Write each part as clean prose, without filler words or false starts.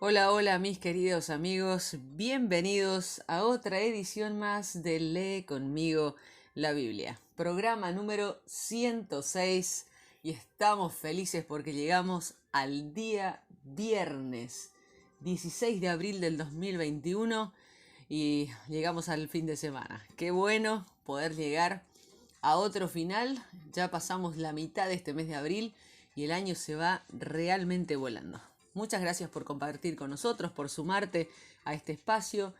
Hola, hola mis queridos amigos, bienvenidos a otra edición más de Lee conmigo la Biblia, programa número 106 y estamos felices porque llegamos al día viernes 16 de abril del 2021 y llegamos al fin de semana. Qué bueno poder llegar a otro final, ya pasamos la mitad de este mes de abril y el año se va realmente volando. Muchas gracias por compartir con nosotros, por sumarte a este espacio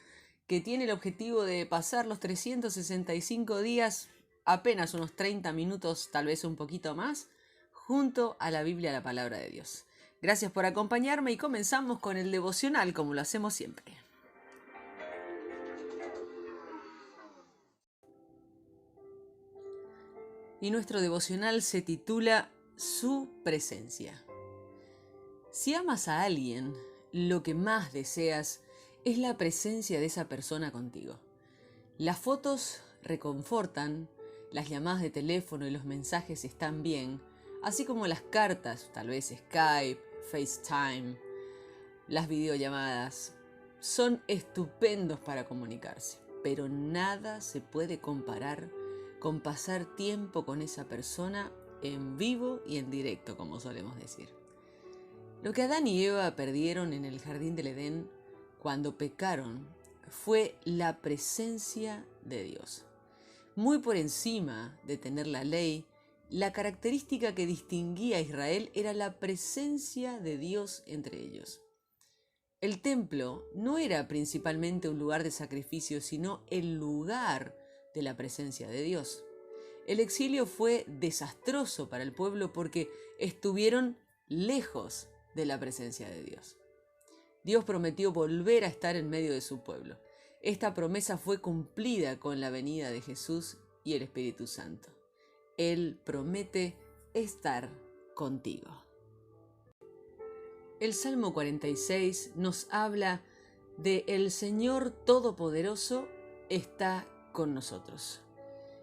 que tiene el objetivo de pasar los 365 días, apenas unos 30 minutos, tal vez un poquito más, junto a la Biblia, la palabra de Dios. Gracias por acompañarme y comenzamos con el devocional como lo hacemos siempre. Y nuestro devocional se titula Su presencia. Si amas a alguien, lo que más deseas es la presencia de esa persona contigo. Las fotos reconfortan, las llamadas de teléfono y los mensajes están bien, así como las cartas, tal vez Skype, FaceTime, las videollamadas, son estupendos para comunicarse, pero nada se puede comparar con pasar tiempo con esa persona en vivo y en directo, como solemos decir. Lo que Adán y Eva perdieron en el jardín del Edén cuando pecaron fue la presencia de Dios. Muy por encima de tener la ley, la característica que distinguía a Israel era la presencia de Dios entre ellos. El templo no era principalmente un lugar de sacrificio, sino el lugar de la presencia de Dios. El exilio fue desastroso para el pueblo porque estuvieron lejos de la presencia de Dios. Dios prometió volver a estar en medio de su pueblo. Esta promesa fue cumplida con la venida de Jesús y el Espíritu Santo. Él promete estar contigo. El Salmo 46 nos habla de el Señor Todopoderoso está con nosotros.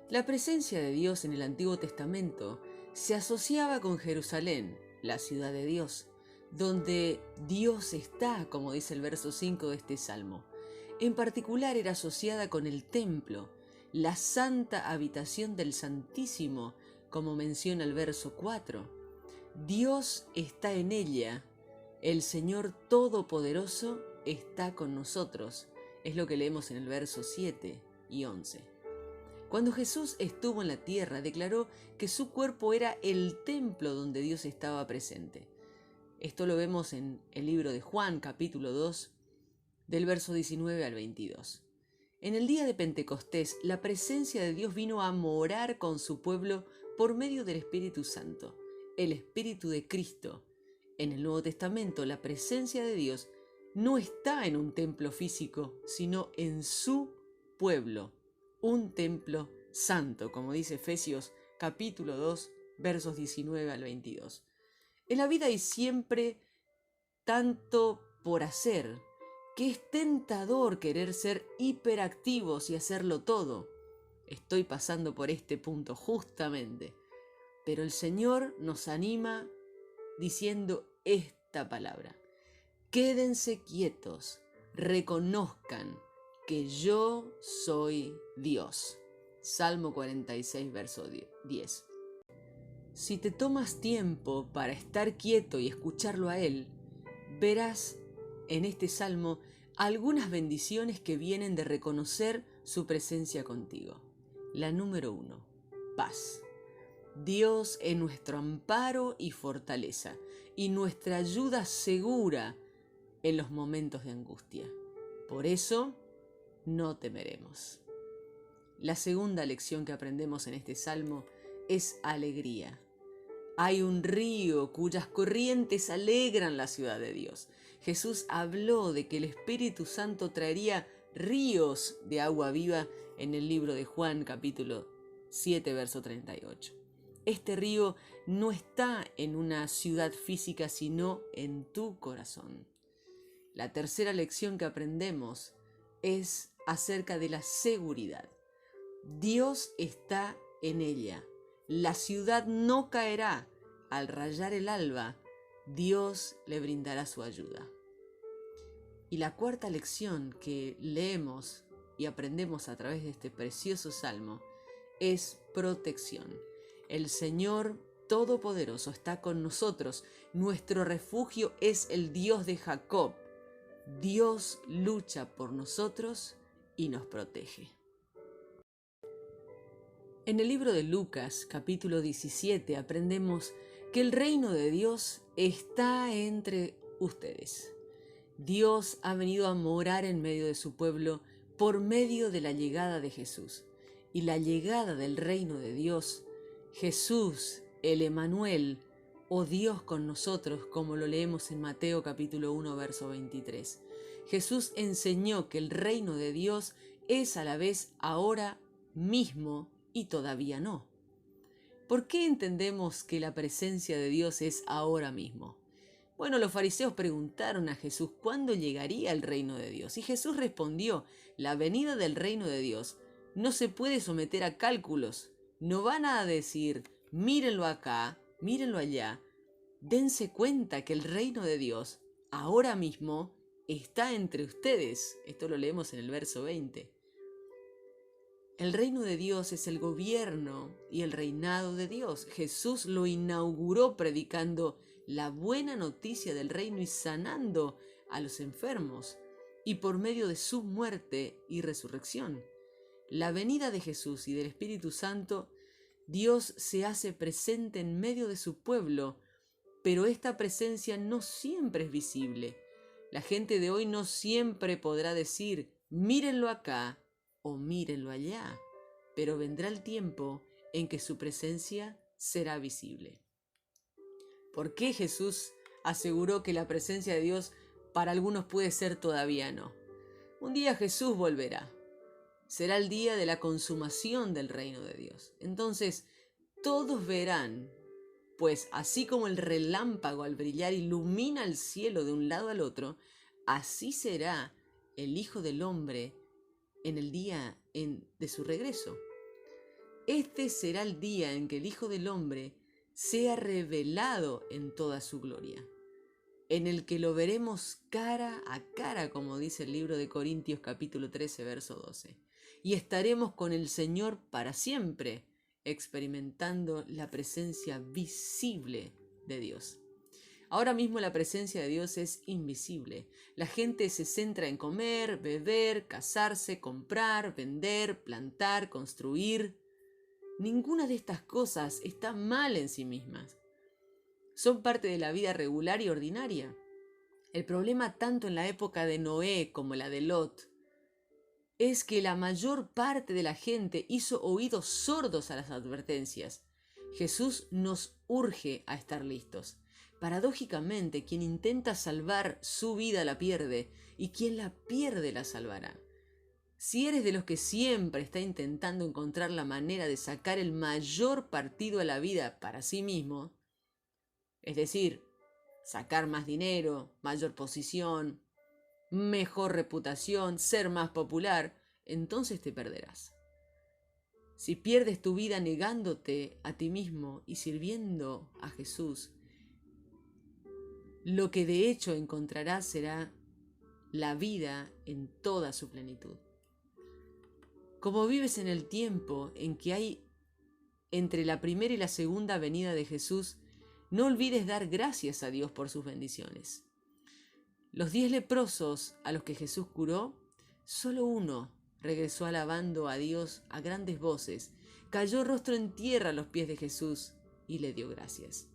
La presencia de Dios en el Antiguo Testamento se asociaba con Jerusalén, la ciudad de Dios, donde Dios está, como dice el verso 5 de este salmo. En particular era asociada con el templo, la santa habitación del Santísimo, como menciona el verso 4. Dios está en ella, el Señor Todopoderoso está con nosotros, es lo que leemos en el verso 7 y 11. Cuando Jesús estuvo en la tierra, declaró que su cuerpo era el templo donde Dios estaba presente. Esto lo vemos en el libro de Juan, capítulo 2, del verso 19 al 22. En el día de Pentecostés, la presencia de Dios vino a morar con su pueblo por medio del Espíritu Santo, el Espíritu de Cristo. En el Nuevo Testamento, la presencia de Dios no está en un templo físico, sino en su pueblo, un templo santo, como dice Efesios capítulo 2, versos 19 al 22. En la vida hay siempre tanto por hacer, que es tentador querer ser hiperactivos y hacerlo todo. Estoy pasando por este punto justamente, pero el Señor nos anima diciendo esta palabra: quédense quietos, reconozcan que yo soy Dios. Salmo 46, verso 10. Si te tomas tiempo para estar quieto y escucharlo a Él, verás en este salmo algunas bendiciones que vienen de reconocer su presencia contigo. La número 1, paz. Dios es nuestro amparo y fortaleza, y nuestra ayuda segura en los momentos de angustia. Por eso, no temeremos. La segunda lección que aprendemos en este salmo es alegría. Hay un río cuyas corrientes alegran la ciudad de Dios. Jesús habló de que el Espíritu Santo traería ríos de agua viva en el libro de Juan, capítulo 7, verso 38. Este río no está en una ciudad física, sino en tu corazón. La tercera lección que aprendemos es acerca de la seguridad. Dios está en ella. La ciudad no caerá. Al rayar el alba, Dios le brindará su ayuda. Y la cuarta lección que leemos y aprendemos a través de este precioso salmo es protección. El Señor Todopoderoso está con nosotros. Nuestro refugio es el Dios de Jacob. Dios lucha por nosotros y nos protege. En el libro de Lucas, capítulo 17, aprendemos que el reino de Dios está entre ustedes. Dios ha venido a morar en medio de su pueblo por medio de la llegada de Jesús. Y la llegada del reino de Dios, Jesús, el Emanuel, o Dios con nosotros, como lo leemos en Mateo capítulo 1, verso 23. Jesús enseñó que el reino de Dios es a la vez ahora mismo y todavía no. ¿Por qué entendemos que la presencia de Dios es ahora mismo? Bueno, los fariseos preguntaron a Jesús cuándo llegaría el reino de Dios. Y Jesús respondió: la venida del reino de Dios no se puede someter a cálculos. No van a decir, mírenlo acá, mírenlo allá. Dense cuenta que el reino de Dios ahora mismo está entre ustedes. Esto lo leemos en el verso 20. El reino de Dios es el gobierno y el reinado de Dios. Jesús lo inauguró predicando la buena noticia del reino y sanando a los enfermos, y por medio de su muerte y resurrección. La venida de Jesús y del Espíritu Santo, Dios se hace presente en medio de su pueblo, pero esta presencia no siempre es visible. La gente de hoy no siempre podrá decir, mírenlo acá o mírenlo allá, pero vendrá el tiempo en que su presencia será visible. ¿Por qué Jesús aseguró que la presencia de Dios para algunos puede ser todavía no? Un día Jesús volverá. Será el día de la consumación del reino de Dios. Entonces todos verán, pues así como el relámpago al brillar ilumina el cielo de un lado al otro, así será el Hijo del Hombre en el día de su regreso. Este será el día en que el Hijo del Hombre sea revelado en toda su gloria, en el que lo veremos cara a cara, como dice el libro de Corintios capítulo 13, verso 12. Y estaremos con el Señor para siempre, experimentando la presencia visible de Dios. Ahora mismo la presencia de Dios es invisible. La gente se centra en comer, beber, casarse, comprar, vender, plantar, construir. Ninguna de estas cosas está mal en sí mismas. Son parte de la vida regular y ordinaria. El problema tanto en la época de Noé como la de Lot es que la mayor parte de la gente hizo oídos sordos a las advertencias. Jesús nos urge a estar listos. Paradójicamente, quien intenta salvar su vida la pierde, y quien la pierde la salvará. Si eres de los que siempre está intentando encontrar la manera de sacar el mayor partido a la vida para sí mismo, es decir, sacar más dinero, mayor posición, mejor reputación, ser más popular, entonces te perderás. Si pierdes tu vida negándote a ti mismo y sirviendo a Jesús, lo que de hecho encontrarás será la vida en toda su plenitud. Como vives en el tiempo en que hay entre la primera y la segunda venida de Jesús, no olvides dar gracias a Dios por sus bendiciones. Los 10 leprosos a los que Jesús curó, solo uno regresó alabando a Dios a grandes voces, cayó rostro en tierra a los pies de Jesús y le dio gracias.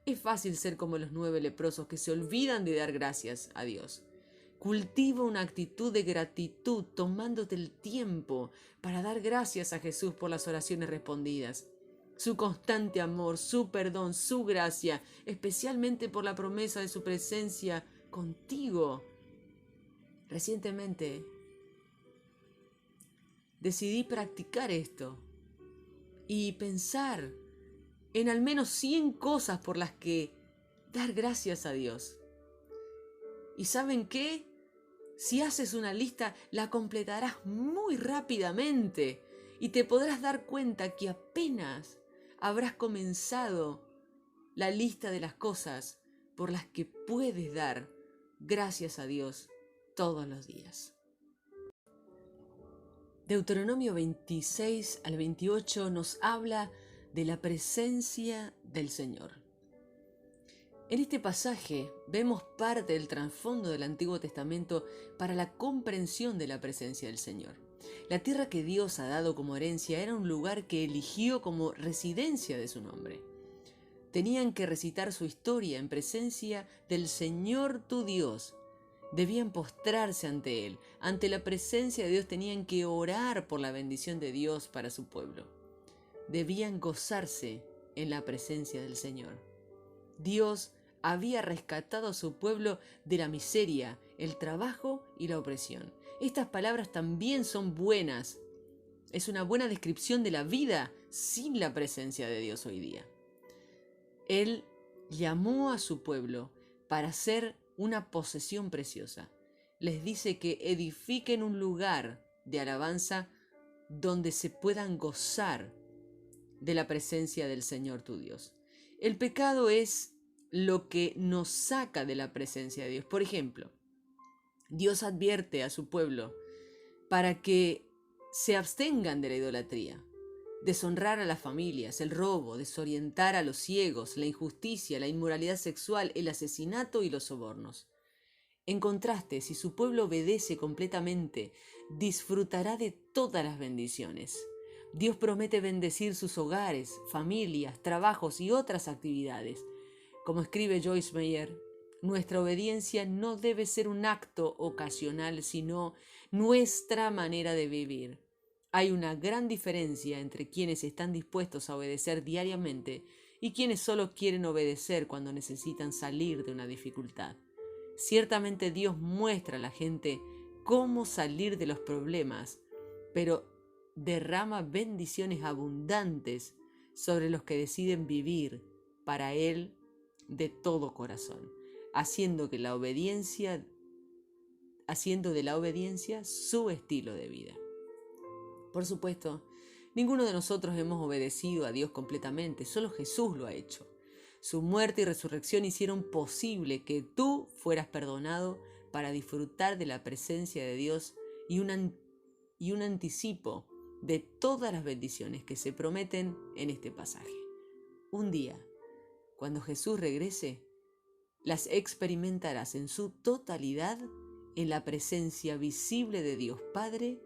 Es fácil ser como los 9 leprosos que se olvidan de dar gracias a Dios. Cultiva una actitud de gratitud tomándote el tiempo para dar gracias a Jesús por las oraciones respondidas, su constante amor, su perdón, su gracia, especialmente por la promesa de su presencia contigo. Recientemente decidí practicar esto y pensar en al menos 100 cosas por las que dar gracias a Dios. ¿Y saben qué? Si haces una lista, la completarás muy rápidamente y te podrás dar cuenta que apenas habrás comenzado la lista de las cosas por las que puedes dar gracias a Dios todos los días. Deuteronomio 26 al 28 nos habla de la presencia del Señor. En este pasaje vemos parte del trasfondo del Antiguo Testamento para la comprensión de la presencia del Señor. La tierra que Dios ha dado como herencia era un lugar que eligió como residencia de su nombre. Tenían que recitar su historia en presencia del Señor tu Dios. Debían postrarse ante Él. Ante la presencia de Dios tenían que orar por la bendición de Dios para su pueblo. Debían gozarse en la presencia del Señor. Dios había rescatado a su pueblo de la miseria, el trabajo y la opresión. Estas palabras también son buenas. Es una buena descripción de la vida sin la presencia de Dios hoy día. Él llamó a su pueblo para ser una posesión preciosa. Les dice que edifiquen un lugar de alabanza donde se puedan gozar de la presencia del Señor tu Dios. El pecado es lo que nos saca de la presencia de Dios. Por ejemplo, Dios advierte a su pueblo para que se abstengan de la idolatría, deshonrar a las familias, el robo, desorientar a los ciegos, la injusticia, la inmoralidad sexual, el asesinato y los sobornos. En contraste, si su pueblo obedece completamente, disfrutará de todas las bendiciones. Dios promete bendecir sus hogares, familias, trabajos y otras actividades. Como escribe Joyce Meyer, nuestra obediencia no debe ser un acto ocasional, sino nuestra manera de vivir. Hay una gran diferencia entre quienes están dispuestos a obedecer diariamente y quienes solo quieren obedecer cuando necesitan salir de una dificultad. Ciertamente Dios muestra a la gente cómo salir de los problemas, pero derrama bendiciones abundantes sobre los que deciden vivir para Él de todo corazón, haciendo de la obediencia su estilo de vida. Por supuesto, ninguno de nosotros hemos obedecido a Dios completamente, solo Jesús lo ha hecho. Su muerte y resurrección hicieron posible que tú fueras perdonado para disfrutar de la presencia de Dios y un anticipo de todas las bendiciones que se prometen en este pasaje. Un día, cuando Jesús regrese, las experimentarás en su totalidad en la presencia visible de Dios Padre,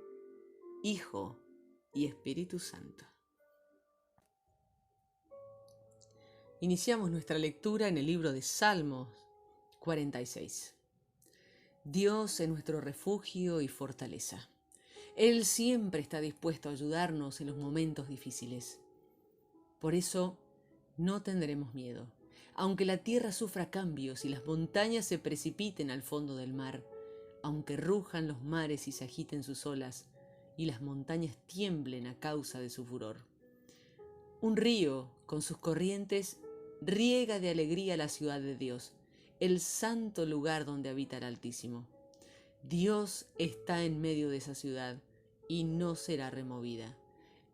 Hijo y Espíritu Santo. Iniciamos nuestra lectura en el libro de Salmos 46. Dios es nuestro refugio y fortaleza. Él siempre está dispuesto a ayudarnos en los momentos difíciles. Por eso no tendremos miedo. Aunque la tierra sufra cambios y las montañas se precipiten al fondo del mar, aunque rujan los mares y se agiten sus olas, y las montañas tiemblen a causa de su furor. Un río, con sus corrientes, riega de alegría la ciudad de Dios, el santo lugar donde habita el Altísimo. Dios está en medio de esa ciudad y no será removida.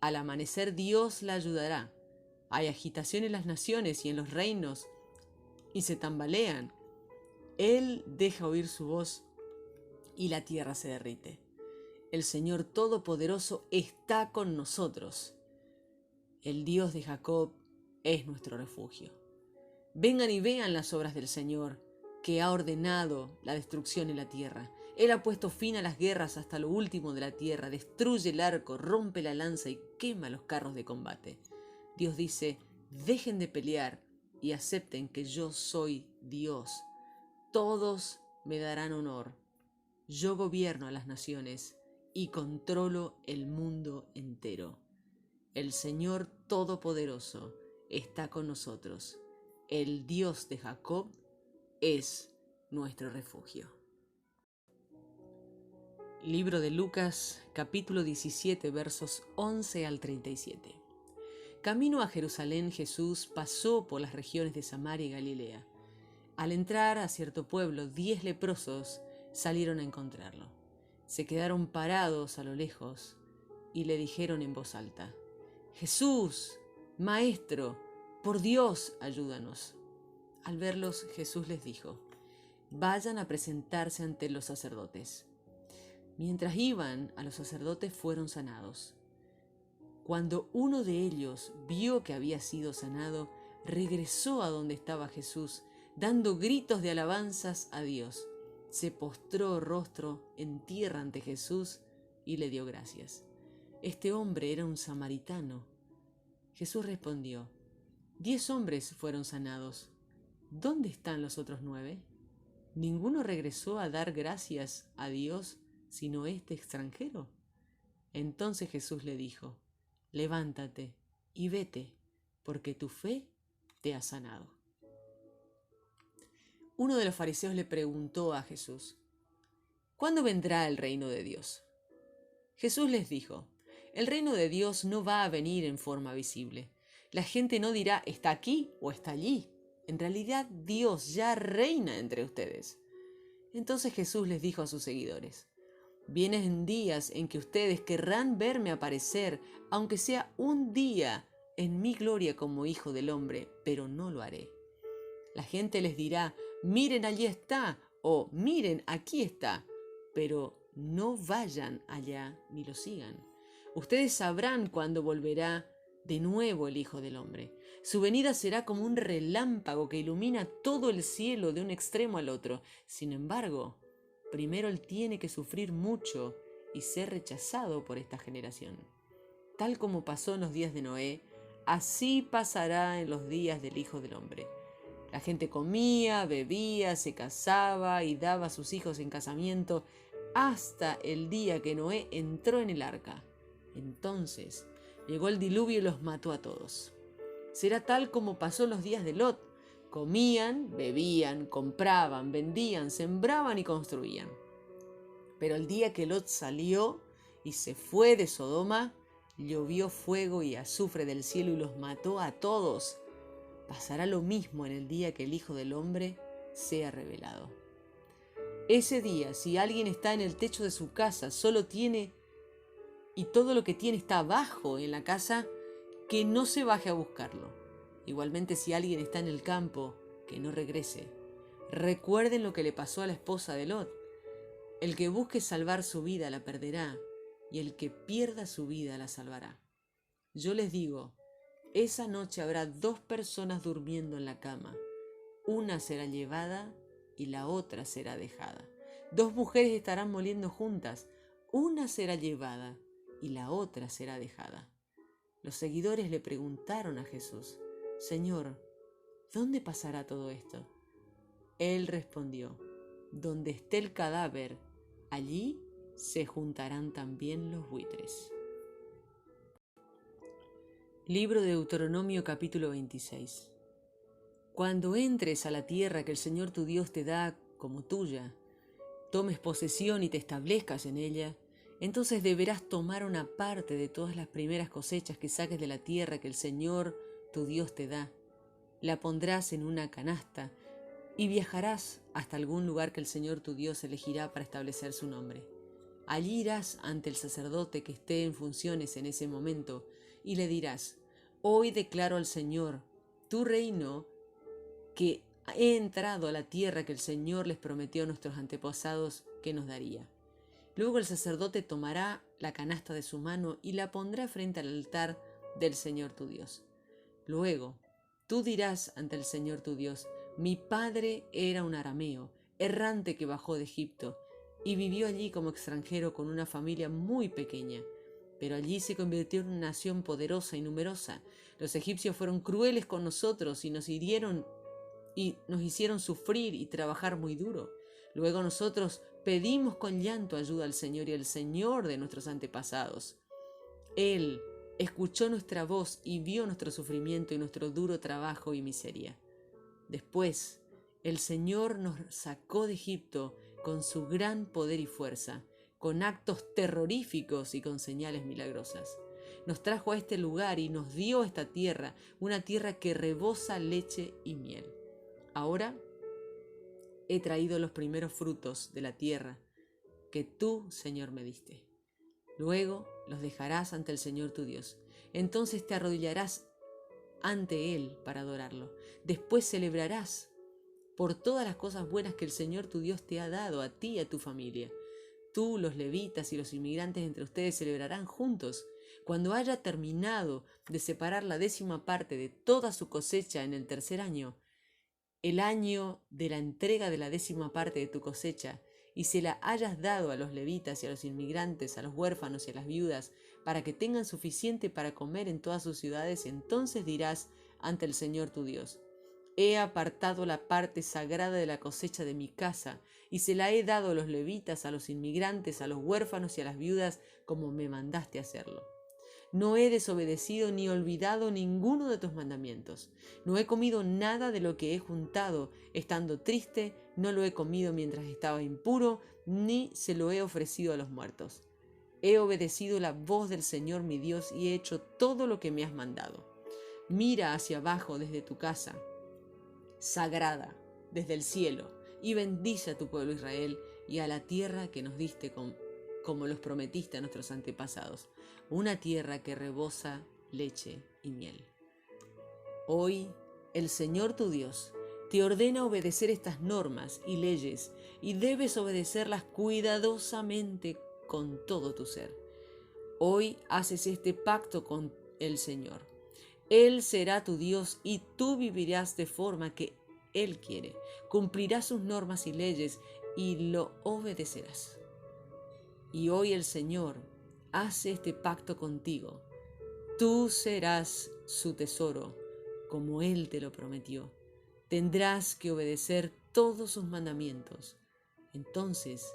Al amanecer Dios la ayudará. Hay agitación en las naciones y en los reinos, y se tambalean. Él deja oír su voz y la tierra se derrite. El Señor Todopoderoso está con nosotros. El Dios de Jacob es nuestro refugio. Vengan y vean las obras del Señor, que ha ordenado la destrucción en la tierra. Él ha puesto fin a las guerras hasta lo último de la tierra, destruye el arco, rompe la lanza y quema los carros de combate. Dios dice, dejen de pelear y acepten que yo soy Dios. Todos me darán honor. Yo gobierno a las naciones y controlo el mundo entero. El Señor Todopoderoso está con nosotros. El Dios de Jacob es nuestro refugio. Libro de Lucas, capítulo 17, versos 11 al 37. Camino a Jerusalén, Jesús pasó por las regiones de Samaria y Galilea. Al entrar a cierto pueblo, 10 leprosos salieron a encontrarlo. Se quedaron parados a lo lejos y le dijeron en voz alta, «Jesús, Maestro, por Dios, ayúdanos». Al verlos, Jesús les dijo, vayan a presentarse ante los sacerdotes. Mientras iban a los sacerdotes fueron sanados. Cuando uno de ellos vio que había sido sanado, regresó a donde estaba Jesús, dando gritos de alabanzas a Dios. Se postró rostro en tierra ante Jesús y le dio gracias. Este hombre era un samaritano. Jesús respondió: 10 hombres fueron sanados. ¿Dónde están los otros 9? ¿Ninguno regresó a dar gracias a Dios sino este extranjero? Entonces Jesús le dijo: levántate y vete, porque tu fe te ha sanado. Uno de los fariseos le preguntó a Jesús: ¿cuándo vendrá el reino de Dios? Jesús les dijo: el reino de Dios no va a venir en forma visible. La gente no dirá está aquí o está allí. En realidad Dios ya reina entre ustedes. Entonces Jesús les dijo a sus seguidores: vienen días en que ustedes querrán verme aparecer, aunque sea un día, en mi gloria como Hijo del Hombre, pero no lo haré. La gente les dirá: miren, allí está, o miren, aquí está, pero no vayan allá ni lo sigan. Ustedes sabrán cuándo volverá de nuevo el Hijo del Hombre. Su venida será como un relámpago que ilumina todo el cielo de un extremo al otro. Sin embargo, primero Él tiene que sufrir mucho y ser rechazado por esta generación. Tal como pasó en los días de Noé, así pasará en los días del Hijo del Hombre. La gente comía, bebía, se casaba y daba a sus hijos en casamiento hasta el día que Noé entró en el arca. Entonces llegó el diluvio y los mató a todos. Será tal como pasó en los días de Lot. Comían, bebían, compraban, vendían, sembraban y construían. Pero el día que Lot salió y se fue de Sodoma, llovió fuego y azufre del cielo y los mató a todos. Pasará lo mismo en el día que el Hijo del Hombre sea revelado. Ese día, si alguien está en el techo de su casa, solo tiene y todo lo que tiene está abajo en la casa, que no se baje a buscarlo. Igualmente, si alguien está en el campo, que no regrese. Recuerden lo que le pasó a la esposa de Lot. El que busque salvar su vida la perderá, y el que pierda su vida la salvará. Yo les digo, esa noche habrá 2 personas durmiendo en la cama. Una será llevada y la otra será dejada. 2 mujeres estarán moliendo juntas. Una será llevada y la otra será dejada. Los seguidores le preguntaron a Jesús: Señor, ¿dónde pasará todo esto? Él respondió: donde esté el cadáver, allí se juntarán también los buitres. Libro de Deuteronomio capítulo 26. Cuando entres a la tierra que el Señor tu Dios te da como tuya, tomes posesión y te establezcas en ella, entonces deberás tomar una parte de todas las primeras cosechas que saques de la tierra que el Señor tu Dios te da. La pondrás en una canasta y viajarás hasta algún lugar que el Señor tu Dios elegirá para establecer su nombre. Allí irás ante el sacerdote que esté en funciones en ese momento y le dirás: hoy declaro al Señor, tu reino, que he entrado a la tierra que el Señor les prometió a nuestros antepasados que nos daría. Luego el sacerdote tomará la canasta de su mano y la pondrá frente al altar del Señor tu Dios. Luego, tú dirás ante el Señor tu Dios: mi padre era un arameo, errante que bajó de Egipto, y vivió allí como extranjero con una familia muy pequeña. Pero allí se convirtió en una nación poderosa y numerosa. Los egipcios fueron crueles con nosotros y nos hirieron y nos hicieron sufrir y trabajar muy duro. Luego nosotros pedimos con llanto ayuda al Señor y al Señor de nuestros antepasados. Él escuchó nuestra voz y vio nuestro sufrimiento y nuestro duro trabajo y miseria. Después, el Señor nos sacó de Egipto con su gran poder y fuerza, con actos terroríficos y con señales milagrosas. Nos trajo a este lugar y nos dio esta tierra, una tierra que rebosa leche y miel. Ahora he traído los primeros frutos de la tierra que tú, Señor, me diste. Luego los dejarás ante el Señor tu Dios. Entonces te arrodillarás ante Él para adorarlo. Después celebrarás por todas las cosas buenas que el Señor tu Dios te ha dado a ti y a tu familia. Tú, los levitas y los inmigrantes entre ustedes celebrarán juntos. Cuando haya terminado de separar la 10ª parte de toda su cosecha en el tercer año, el año de la entrega de la 10ª parte de tu cosecha, y se la hayas dado a los levitas y a los inmigrantes, a los huérfanos y a las viudas, para que tengan suficiente para comer en todas sus ciudades, entonces dirás ante el Señor tu Dios: he apartado la parte sagrada de la cosecha de mi casa, y se la he dado a los levitas, a los inmigrantes, a los huérfanos y a las viudas, como me mandaste hacerlo. No he desobedecido ni olvidado ninguno de tus mandamientos. No he comido nada de lo que he juntado. Estando triste, no lo he comido mientras estaba impuro, ni se lo he ofrecido a los muertos. He obedecido la voz del Señor mi Dios y he hecho todo lo que me has mandado. Mira hacia abajo desde tu casa sagrada, desde el cielo, y bendice a tu pueblo Israel y a la tierra que nos diste como los prometiste a nuestros antepasados, una tierra que rebosa leche y miel. Hoy el Señor tu Dios te ordena obedecer estas normas y leyes, y debes obedecerlas cuidadosamente con todo tu ser. Hoy haces este pacto con el Señor. Él será tu Dios y tú vivirás de forma que Él quiere. Cumplirás sus normas y leyes y lo obedecerás. Y hoy el Señor hace este pacto contigo. Tú serás su tesoro, como Él te lo prometió. Tendrás que obedecer todos sus mandamientos. Entonces,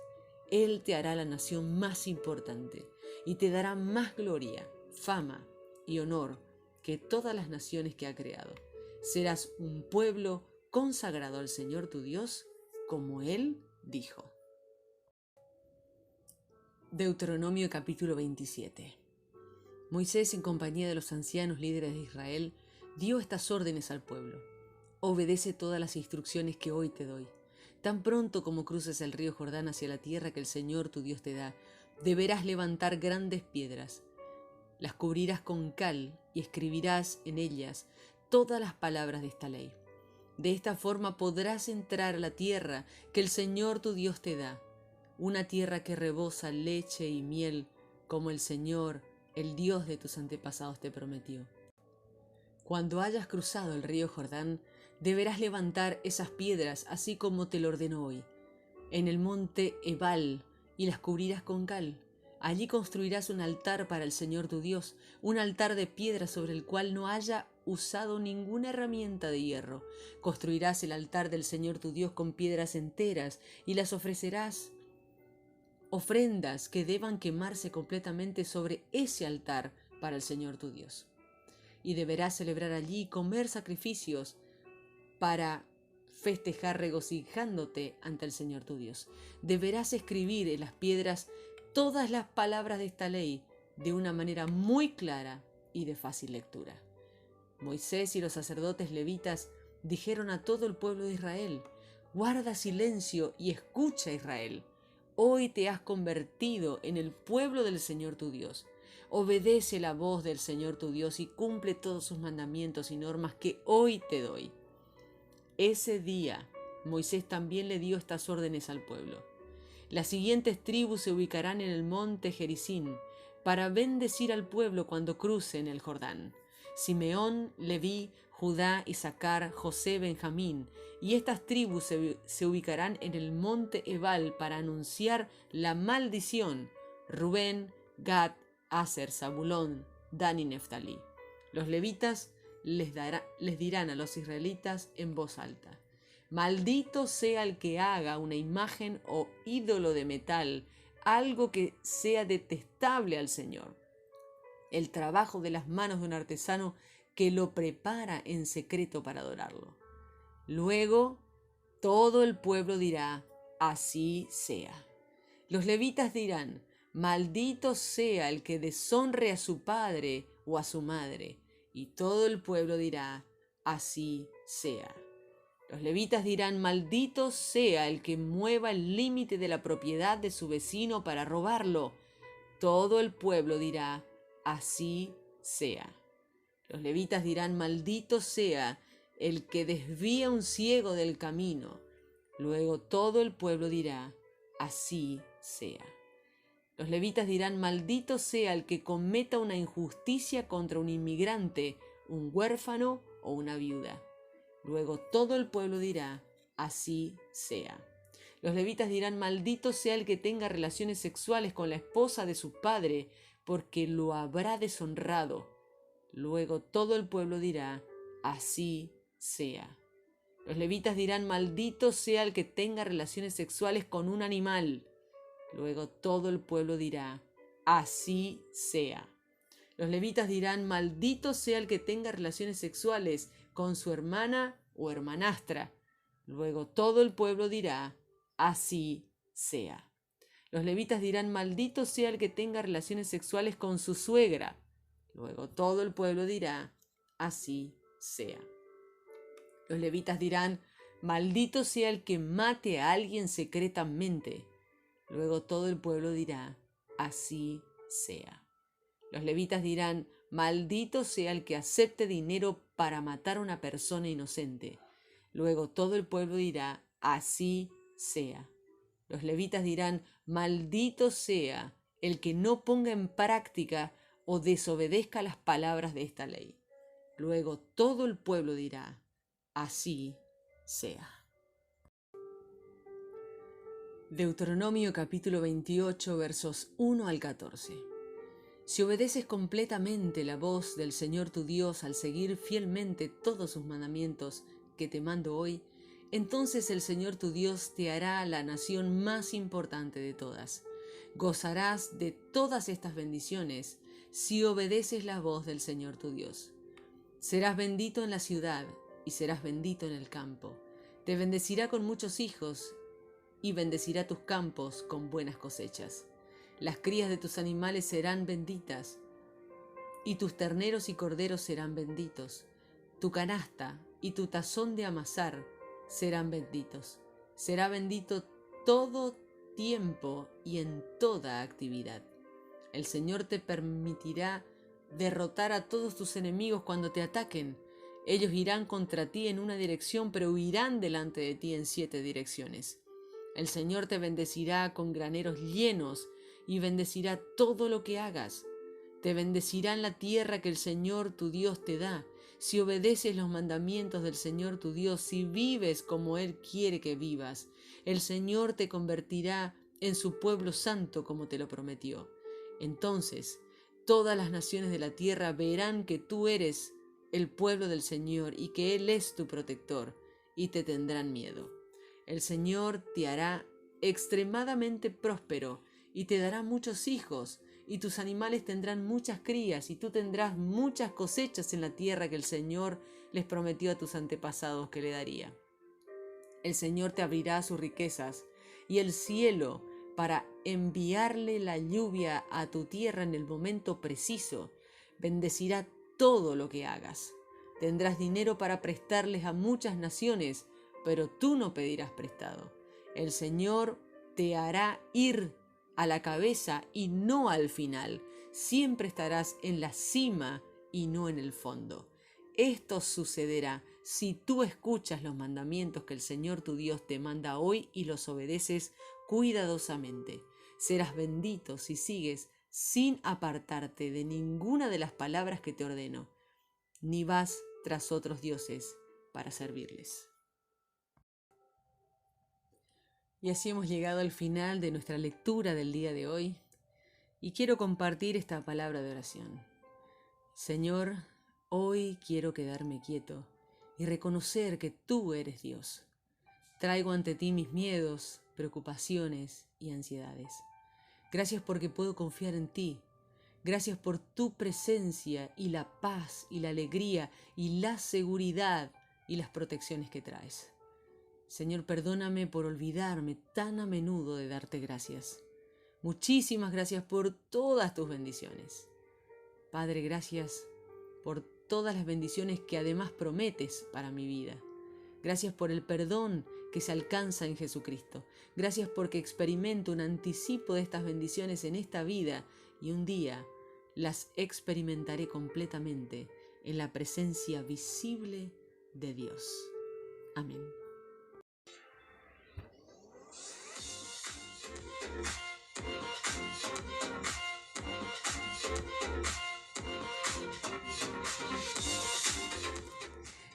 Él te hará la nación más importante y te dará más gloria, fama y honor que todas las naciones que ha creado. Serás un pueblo consagrado al Señor tu Dios, como Él dijo. Deuteronomio capítulo 27. Moisés, en compañía de los ancianos líderes de Israel, dio estas órdenes al pueblo. Obedece todas las instrucciones que hoy te doy. Tan pronto como cruces el río Jordán hacia la tierra que el Señor tu Dios te da, deberás levantar grandes piedras. Las cubrirás con cal y escribirás en ellas todas las palabras de esta ley. De esta forma podrás entrar a la tierra que el Señor tu Dios te da, una tierra que rebosa leche y miel, como el Señor, el Dios de tus antepasados, te prometió. Cuando hayas cruzado el río Jordán, deberás levantar esas piedras, así como te lo ordeno hoy, en el monte Ebal, y las cubrirás con cal. Allí construirás un altar para el Señor tu Dios, un altar de piedra sobre el cual no haya usado ninguna herramienta de hierro. Construirás el altar del Señor tu Dios con piedras enteras y las ofrecerás ofrendas que deban quemarse completamente sobre ese altar para el Señor tu Dios. Y deberás celebrar allí y comer sacrificios para festejar regocijándote ante el Señor tu Dios. Deberás escribir en las piedras todas las palabras de esta ley de una manera muy clara y de fácil lectura. Moisés y los sacerdotes levitas dijeron a todo el pueblo de Israel: guarda silencio y escucha, Israel. Hoy te has convertido en el pueblo del Señor tu Dios. Obedece la voz del Señor tu Dios y cumple todos sus mandamientos y normas que hoy te doy. Ese día, Moisés también le dio estas órdenes al pueblo. Las siguientes tribus se ubicarán en el monte Gerizim para bendecir al pueblo cuando crucen el Jordán: Simeón, Leví, Judá, Isaacar, José, Benjamín. Y estas tribus se ubicarán en el monte Ebal para anunciar la maldición: Rubén, Gad, Aser, Zabulón, Dan y Neftalí. Los levitas les dirán a los israelitas en voz alta: maldito sea el que haga una imagen o ídolo de metal, algo que sea detestable al Señor, el trabajo de las manos de un artesano que lo prepara en secreto para adorarlo. Luego todo el pueblo dirá: así sea. Los levitas dirán: maldito sea el que deshonre a su padre o a su madre. Y todo el pueblo dirá: así sea. Los levitas dirán: maldito sea el que mueva el límite de la propiedad de su vecino para robarlo. Todo el pueblo dirá: así sea. Los levitas dirán: maldito sea el que desvía a un ciego del camino. Luego todo el pueblo dirá, así sea. Los levitas dirán, maldito sea el que cometa una injusticia contra un inmigrante, un huérfano o una viuda. Luego todo el pueblo dirá, así sea. Los levitas dirán, maldito sea el que tenga relaciones sexuales con la esposa de su padre, porque lo habrá deshonrado. Luego todo el pueblo dirá, así sea. Los levitas dirán, maldito sea el que tenga relaciones sexuales con un animal. Luego todo el pueblo dirá, así sea. Los levitas dirán, maldito sea el que tenga relaciones sexuales con su hermana o hermanastra. Luego todo el pueblo dirá, así sea. Los levitas dirán, maldito sea el que tenga relaciones sexuales con su suegra. Luego todo el pueblo dirá, así sea. Los levitas dirán, maldito sea el que mate a alguien secretamente. Luego todo el pueblo dirá, así sea. Los levitas dirán, maldito sea el que acepte dinero para matar a una persona inocente. Luego todo el pueblo dirá, así sea. Los levitas dirán, maldito sea el que no ponga en práctica o desobedezca las palabras de esta ley. Luego todo el pueblo dirá, así sea. Deuteronomio capítulo 28 versos 1 al 14. Si obedeces completamente la voz del Señor tu Dios al seguir fielmente todos sus mandamientos que te mando hoy, entonces el Señor tu Dios te hará la nación más importante de todas. Gozarás de todas estas bendiciones si obedeces la voz del Señor tu Dios. Serás bendito en la ciudad y serás bendito en el campo. Te bendecirá con muchos hijos y bendecirá tus campos con buenas cosechas. Las crías de tus animales serán benditas, y tus terneros y corderos serán benditos. Tu canasta y tu tazón de amasar serán benditos. Será bendito todo tiempo y en toda actividad. El Señor te permitirá derrotar a todos tus enemigos cuando te ataquen. Ellos irán contra ti en una dirección, pero huirán delante de ti en 7 direcciones. El Señor te bendecirá con graneros llenos y bendecirá todo lo que hagas. Te bendecirá en la tierra que el Señor tu Dios te da, si obedeces los mandamientos del Señor tu Dios, si vives como Él quiere que vivas. El Señor te convertirá en su pueblo santo como te lo prometió. Entonces, todas las naciones de la tierra verán que tú eres el pueblo del Señor y que Él es tu protector, y te tendrán miedo. El Señor te hará extremadamente próspero y te dará muchos hijos, y tus animales tendrán muchas crías, y tú tendrás muchas cosechas en la tierra que el Señor les prometió a tus antepasados que le daría. El Señor te abrirá sus riquezas y el cielo para enviarle la lluvia a tu tierra en el momento preciso. Bendecirá todo lo que hagas. Tendrás dinero para prestarles a muchas naciones, pero tú no pedirás prestado. El Señor te hará ir a la cabeza y no al final. Siempre estarás en la cima y no en el fondo. Esto sucederá si tú escuchas los mandamientos que el Señor tu Dios te manda hoy y los obedeces cuidadosamente. Serás bendito si sigues sin apartarte de ninguna de las palabras que te ordeno, ni vas tras otros dioses para servirles. Y así hemos llegado al final de nuestra lectura del día de hoy, y quiero compartir esta palabra de oración. Señor, hoy quiero quedarme quieto y reconocer que tú eres Dios. Traigo ante ti mis miedos, preocupaciones y ansiedades. Gracias porque puedo confiar en ti. Gracias por tu presencia y la paz y la alegría y la seguridad y las protecciones que traes. Señor, perdóname por olvidarme tan a menudo de darte gracias. Muchísimas gracias por todas tus bendiciones. Padre, gracias por todas las bendiciones que además prometes para mi vida. Gracias por el perdón que se alcanza en Jesucristo. Gracias porque experimento un anticipo de estas bendiciones en esta vida y un día las experimentaré completamente en la presencia visible de Dios. Amén.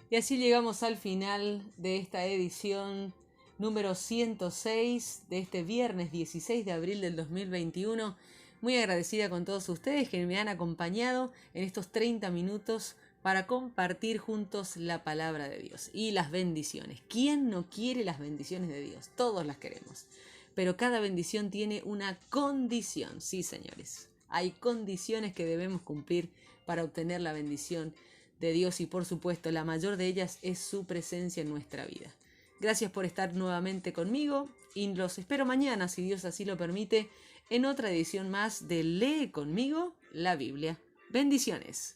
Y así llegamos al final de esta edición número 106 de este viernes 16 de abril del 2021. Muy agradecida con todos ustedes que me han acompañado en estos 30 minutos para compartir juntos la palabra de Dios y las bendiciones. ¿Quién no quiere las bendiciones de Dios? Todos las queremos. Pero cada bendición tiene una condición. Sí, señores. Hay condiciones que debemos cumplir para obtener la bendición de Dios y por supuesto la mayor de ellas es su presencia en nuestra vida. Gracias por estar nuevamente conmigo y los espero mañana, si Dios así lo permite, en otra edición más de Lee conmigo la Biblia. Bendiciones.